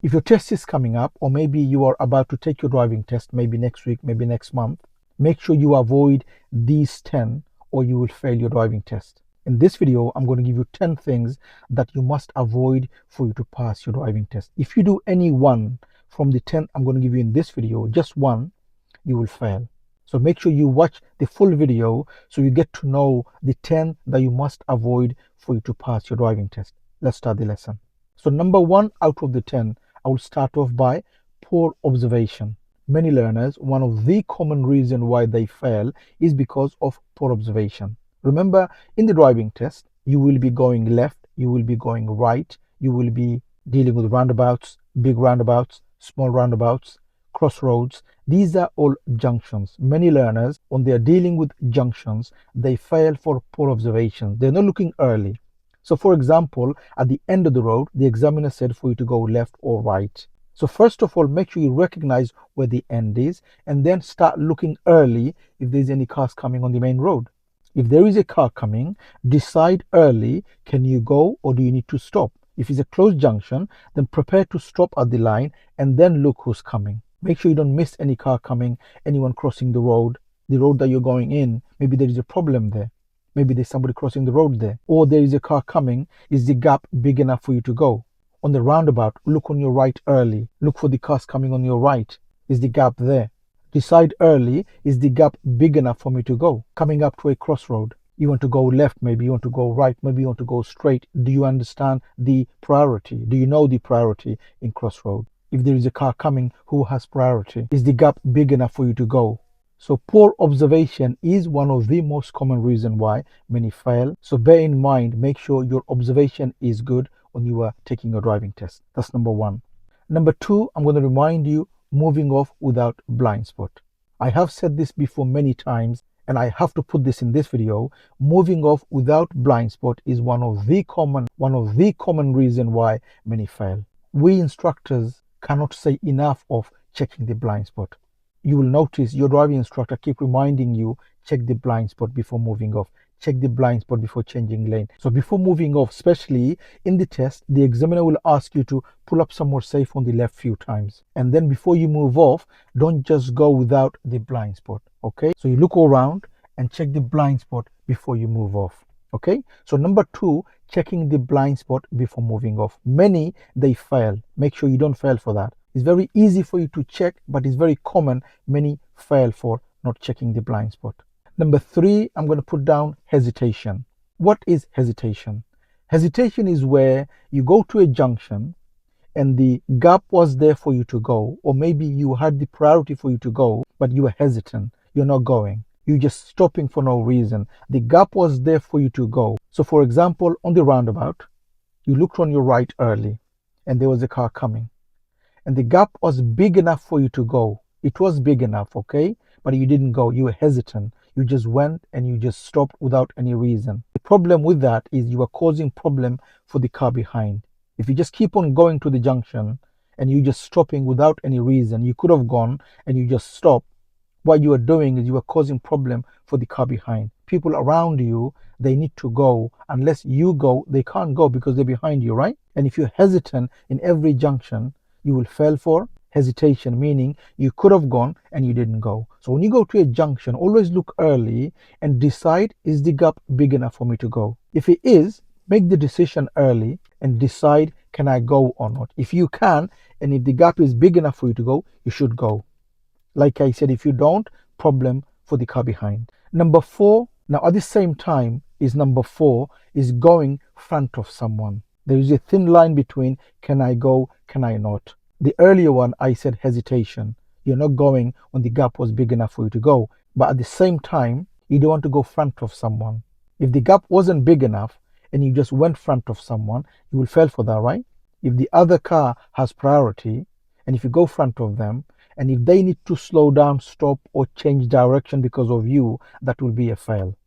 If your test is coming up, or maybe you are about to take your driving test, maybe next week, maybe next month, make sure you avoid these 10 or you will fail your driving test. In this video, I'm going to give you 10 things that you must avoid for you to pass your driving test. If you do any one from the 10 I'm going to give you in this video, just one, you will fail. So make sure you watch the full video so you get to know the 10 that you must avoid for you to pass your driving test. Let's start the lesson. So number 1 out of the 10, I will start off by poor observation. Many learners, one of the common reasons why they fail is because of poor observation. Remember, in the driving test, you will be going left, you will be going right, you will be dealing with roundabouts, big roundabouts, small roundabouts, crossroads. These are all junctions. Many learners, when they are dealing with junctions, they fail for poor observation. They're not looking early. So for example, at the end of the road, the examiner said for you to go left or right. So first of all, make sure you recognize where the end is and then start looking early if there's any cars coming on the main road. If there is a car coming, decide early, can you go or do you need to stop? If it's a closed junction, then prepare to stop at the line and then look who's coming. Make sure you don't miss any car coming, anyone crossing the road that you're going in. Maybe there is a problem there. Maybe there's somebody crossing the road there, or there is a car coming. Is the gap big enough for you to go? On the roundabout, look on your right early. Look for the cars coming on your right. Is the gap there? Decide early, is the gap big enough for me to go? Coming up to a crossroad, you want to go left, maybe you want to go right, maybe you want to go straight. Do you understand the priority? Do you know the priority in crossroad? If there is a car coming, who has priority? Is the gap big enough for you to go? So poor observation is one of the most common reasons why many fail. So bear in mind, make sure your observation is good when you are taking your driving test. That's number 1. Number 2, I'm going to remind you, moving off without blind spot. I have said this before many times and I have to put this in this video. Moving off without blind spot is one of the common reason why many fail. We instructors cannot say enough of checking the blind spot. You will notice your driving instructor keep reminding you, check the blind spot before moving off. Check the blind spot before changing lane. So before moving off, especially in the test, the examiner will ask you to pull up somewhere safe on the left few times. And then before you move off, don't just go without the blind spot. Okay, so you look around and check the blind spot before you move off. Okay, so number 2, checking the blind spot before moving off. Many, they fail. Make sure you don't fail for that. It's very easy for you to check, but it's very common many fail for not checking the blind spot. Number 3, I'm going to put down hesitation. What is hesitation? Hesitation is where you go to a junction and the gap was there for you to go, or maybe you had the priority for you to go, but you were hesitant. You're not going. You're just stopping for no reason. The gap was there for you to go. So for example, on the roundabout, you looked on your right early and there was a car coming. And the gap was big enough for you to go. It was big enough, okay? But you didn't go. You were hesitant. You just went and you just stopped without any reason. The problem with that is you are causing problem for the car behind. If you just keep on going to the junction and you just stopping without any reason, you could have gone and you just stopped. What you are doing is you are causing problem for the car behind. People around you, they need to go. Unless you go, they can't go because they're behind you, right? And if you're hesitant in every junction, you will fail for hesitation, meaning you could have gone and you didn't go. So when you go to a junction, always look early and decide, is the gap big enough for me to go? If it is, make the decision early and decide, can I go or not? If you can, and if the gap is big enough for you to go, you should go. Like I said, if you don't, problem for the car behind. Number 4, now at the same time, number 4 is going front of someone. There is a thin line between can I go, can I not? The earlier one, I said hesitation. You're not going when the gap was big enough for you to go. But at the same time, you don't want to go front of someone. If the gap wasn't big enough and you just went front of someone, you will fail for that, right? If the other car has priority and if you go front of them and if they need to slow down, stop or change direction because of you, that will be a fail.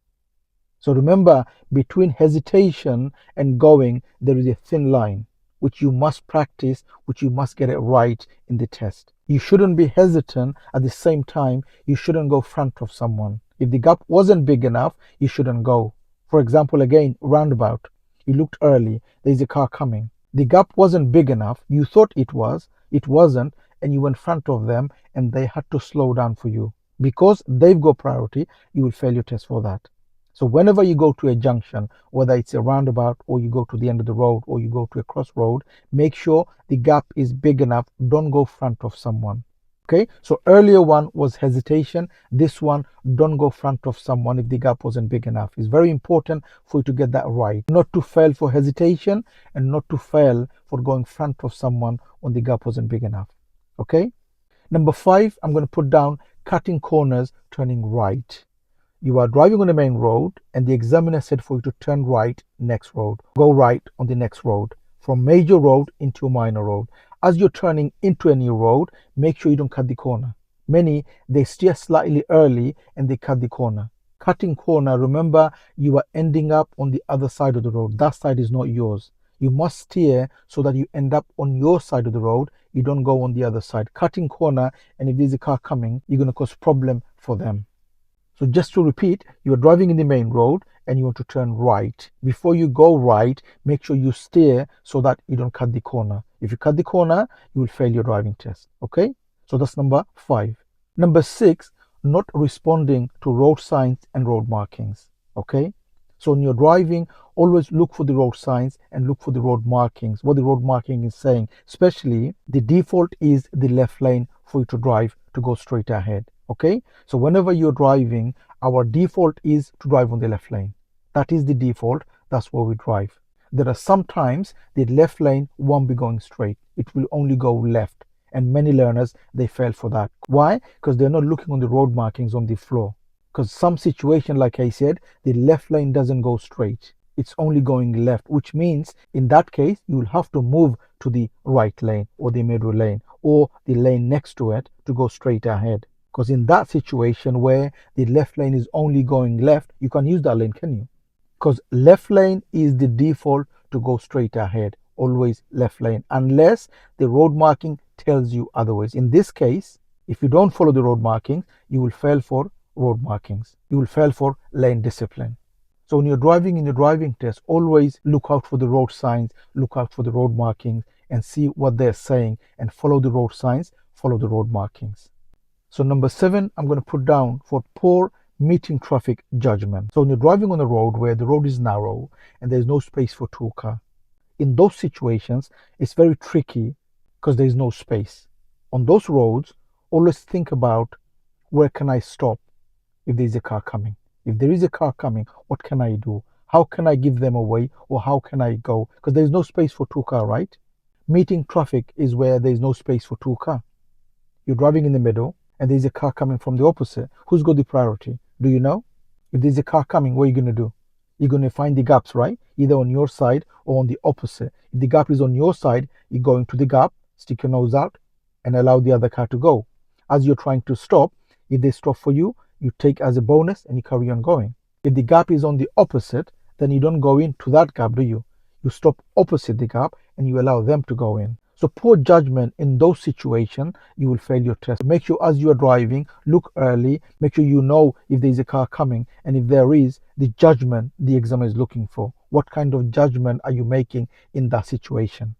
So remember, between hesitation and going, there is a thin line, which you must practice, which you must get it right in the test. You shouldn't be hesitant. At the same time, you shouldn't go front of someone. If the gap wasn't big enough, you shouldn't go. For example, again, roundabout. You looked early, there's a car coming. The gap wasn't big enough. You thought it wasn't, and you went in front of them and they had to slow down for you. Because they've got priority, you will fail your test for that. So whenever you go to a junction, whether it's a roundabout or you go to the end of the road or you go to a crossroad, make sure the gap is big enough. Don't go in front of someone. Okay, so earlier one was hesitation. This one, don't go in front of someone if the gap wasn't big enough. It's very important for you to get that right. Not to fail for hesitation and not to fail for going in front of someone when the gap wasn't big enough. Okay. Number 5, I'm going to put down cutting corners, turning right. You are driving on the main road and the examiner said for you to turn right next road. Go right on the next road. From major road into a minor road. As you're turning into a new road, make sure you don't cut the corner. Many, they steer slightly early and they cut the corner. Cutting corner, remember, you are ending up on the other side of the road. That side is not yours. You must steer so that you end up on your side of the road. You don't go on the other side. Cutting corner, and if there's a car coming, you're going to cause problem for them. So just to repeat, you are driving in the main road and you want to turn right. Before you go right, make sure you steer so that you don't cut the corner. If you cut the corner, you will fail your driving test. Okay? So that's number 5. Number 6, not responding to road signs and road markings. Okay? So when you're driving, always look for the road signs and look for the road markings, what the road marking is saying. Especially, the default is the left lane for you to drive to go straight ahead. Okay, so whenever you're driving, our default is to drive on the left lane. That is the default. That's where we drive. There are sometimes the left lane won't be going straight. It will only go left. And many learners, they fail for that. Why? Because they're not looking on the road markings on the floor. Because some situation, like I said, the left lane doesn't go straight. It's only going left, which means in that case, you will have to move to the right lane or the middle lane or the lane next to it to go straight ahead. Because in that situation where the left lane is only going left, you can use that lane, can you? Because left lane is the default to go straight ahead, always left lane, unless the road marking tells you otherwise. In this case, if you don't follow the road marking, you will fail for road markings. You will fail for lane discipline. So when you're driving in the driving test, always look out for the road signs, look out for the road markings, and see what they're saying, and follow the road signs, follow the road markings. So number 7, I'm going to put down for poor meeting traffic judgment. So when you're driving on a road where the road is narrow and there's no space for 2 cars, in those situations, it's very tricky because there's no space. On those roads, always think about, where can I stop if there's a car coming? If there is a car coming, what can I do? How can I give them away, or how can I go? Because there's no space for 2 cars, right? Meeting traffic is where there's no space for 2 cars. You're driving in the middle and there's a car coming from the opposite. Who's got the priority? Do you know? If there's a car coming, what are you going to do? You're going to find the gaps, right? Either on your side or on the opposite. If the gap is on your side, you go into the gap, stick your nose out, and allow the other car to go. As you're trying to stop, if they stop for you, you take as a bonus and you carry on going. If the gap is on the opposite, then you don't go into that gap, do you? You stop opposite the gap and you allow them to go in. So poor judgment in those situations, you will fail your test. Make sure as you are driving, look early, make sure you know if there is a car coming, and if there is, the judgment the examiner is looking for. What kind of judgment are you making in that situation?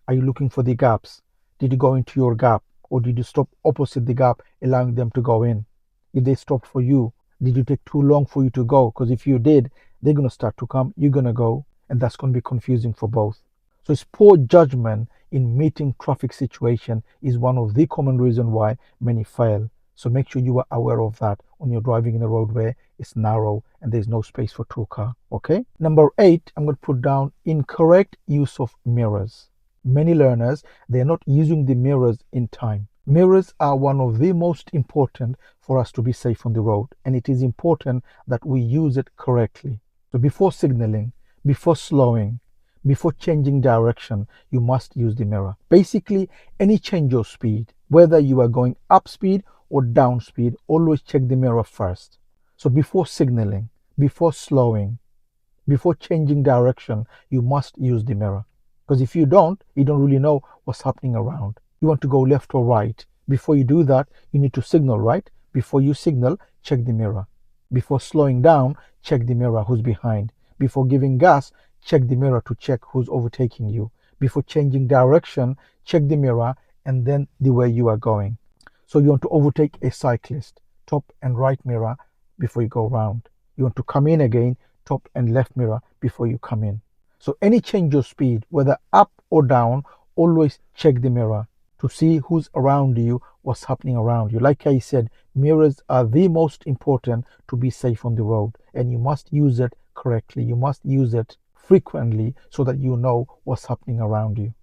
Are you looking for the gaps? Did you go into your gap, or did you stop opposite the gap, allowing them to go in? If they stopped for you, did you take too long for you to go? Because if you did, they're going to start to come, you're going to go, and that's going to be confusing for both. So it's poor judgment in meeting traffic situation is one of the common reasons why many fail. So make sure you are aware of that when you're driving in a road where it's narrow and there's no space for 2 cars. Okay. Number 8, I'm going to put down incorrect use of mirrors. Many learners, they're not using the mirrors in time. Mirrors are one of the most important for us to be safe on the road, and it is important that we use it correctly. So before signaling, before slowing, before changing direction, you must use the mirror. Basically, any change of speed, whether you are going up speed or down speed, always check the mirror first. So before signaling, before slowing, before changing direction, you must use the mirror. Because if you don't really know what's happening around. You want to go left or right. Before you do that, you need to signal, right? Before you signal, check the mirror. Before slowing down, check the mirror, who's behind. Before giving gas, check the mirror to check who's overtaking you. Before changing direction, check the mirror and then the way you are going. So you want to overtake a cyclist, top and right mirror before you go round. You want to come in again, top and left mirror before you come in. So any change of speed, whether up or down, always check the mirror to see who's around you, what's happening around you. Like I said, mirrors are the most important to be safe on the road, and you must use it correctly. You must use it frequently so that you know what's happening around you.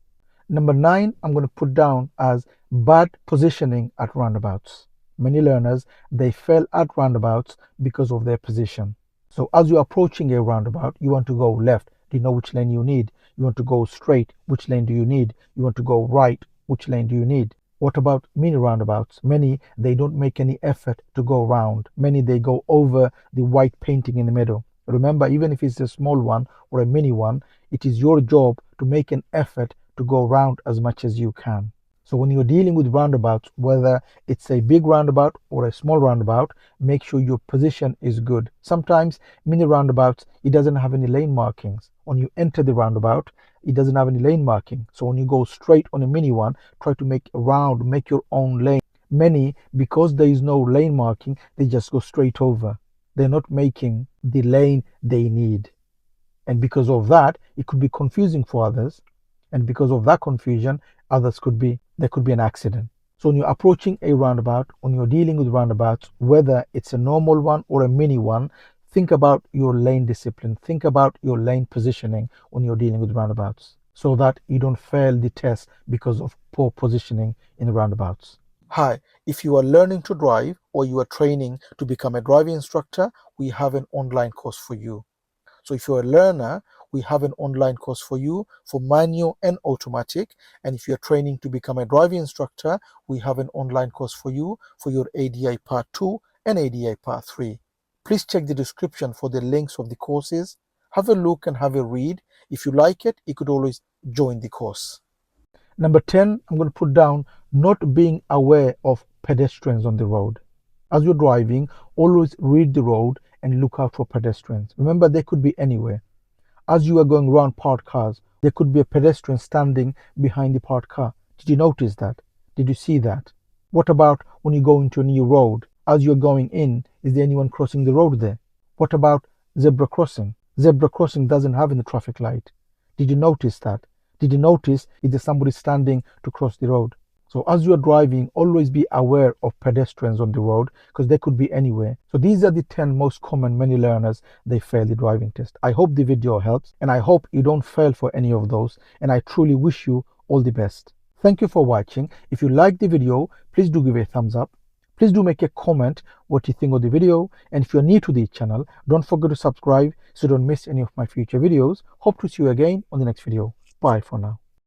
Number 9, I'm going to put down as bad positioning at roundabouts. Many learners, they fail at roundabouts because of their position. So as you're approaching a roundabout, you want to go left. Do you know which lane you need? You want to go straight. Which lane do you need? You want to go right. Which lane do you need? What about mini roundabouts? Many, they don't make any effort to go round. Many, they go over the white painting in the middle. Remember, even if it's a small one or a mini one, it is your job to make an effort to go round as much as you can. So when you're dealing with roundabouts, whether it's a big roundabout or a small roundabout, make sure your position is good. Sometimes mini roundabouts, it doesn't have any lane markings. When you enter the roundabout, it doesn't have any lane marking. So when you go straight on a mini one, try to make a round, make your own lane. Many, because there is no lane marking, they just go straight over. They're not making the lane they need. And because of that, it could be confusing for others. And because of that confusion, there could be an accident. So when you're approaching a roundabout, when you're dealing with roundabouts, whether it's a normal one or a mini one, think about your lane discipline. Think about your lane positioning when you're dealing with roundabouts so that you don't fail the test because of poor positioning in the roundabouts. Hi, if you are learning to drive or you are training to become a driving instructor, we have an online course for you. So if you're a learner, we have an online course for you for manual and automatic. And if you're training to become a driving instructor, we have an online course for you for your ADI Part 2 and ADI Part 3. Please check the description for the links of the courses. Have a look and have a read. If you like it, you could always join the course. Number 10, I'm going to put down not being aware of pedestrians on the road. As you're driving, always read the road and look out for pedestrians. Remember, they could be anywhere. As you are going around parked cars, there could be a pedestrian standing behind the parked car. Did you notice that? Did you see that? What about when you go into a new road? As you're going in, is there anyone crossing the road there? What about zebra crossing? Zebra crossing doesn't have any traffic light. Did you notice that? Did you notice is there somebody standing to cross the road? So as you are driving, always be aware of pedestrians on the road because they could be anywhere. So these are the 10 most common many learners they fail the driving test. I hope the video helps and I hope you don't fail for any of those, and I truly wish you all the best. Thank you for watching. If you liked the video, please do give a thumbs up. Please do make a comment what you think of the video, and if you're new to the channel, don't forget to subscribe so you don't miss any of my future videos. Hope to see you again on the next video. Bye for now.